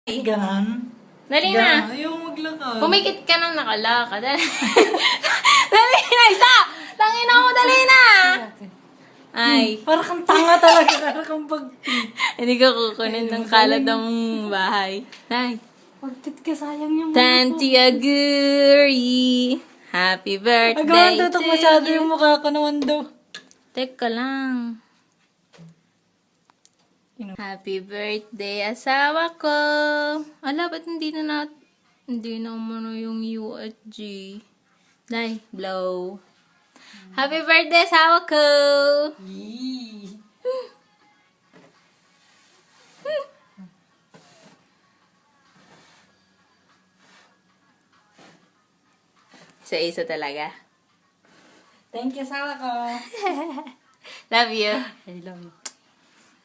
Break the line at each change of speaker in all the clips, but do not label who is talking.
Ganon.
Dali na.
Ayaw maglakad.
Pumikit ka nang nakalakad. Dali na, isa! Tangina mo, dali na! Ay.
Para kang tanga talaga. Para kang
Hindi ka kukunin ng kalat ng bahay. Nay.
pagtit ka, sayang yung
Tanti Aguri. Happy birthday
Agawan,
to
tutok masyado
you.
yung mukha ko naman daw.
Teka lang. Happy birthday, asawa ko. Ala, ba't hindi na umano yung U at G? Dai, blow. Happy birthday, asawa ko.
Yee.
Isa-isa talaga.
Thank you, sawa ko.
Love you.
I love you.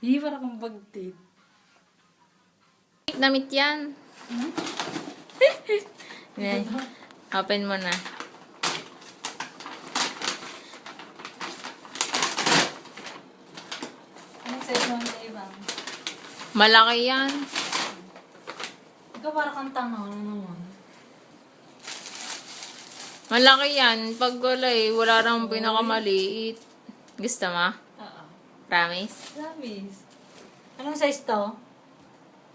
Hindi, para kang pagtit.
Damit yan. Yan. Open mo na.
Anong size mo yung iba?
Malaki yan.
Ikaw para kang tanga. Ano naman?
Malaki yan. Pag wala nang pinakamaliit. Gusto mo?
Oo.
Promise?
Promise. Anong size to?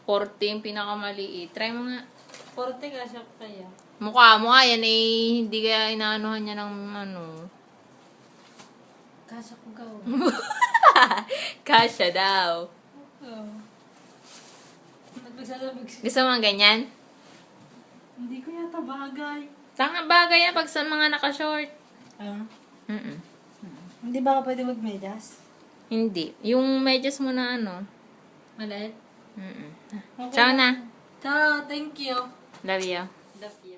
40 yung pinakamaliit. Try mo nga.
40 ka siya kaya.
Mukha yan eh. Hindi kaya inaanuhan niya ng ano.
Kasha ko gaw.
Kasha daw.
Oo. Nagsasabi ko.
Gusto mo ang ganyan?
Hindi ko yata bagay.
Tanga bagay yan pag sa mga naka-short.
Ah?
Mm-mm.
Hindi ba ka pwede magmedyas?
Hindi. Yung medyas mo na ano.
Malit?
Mm-mm.
Okay
Ciao na.
Ciao, thank you.
Love you.
Love you.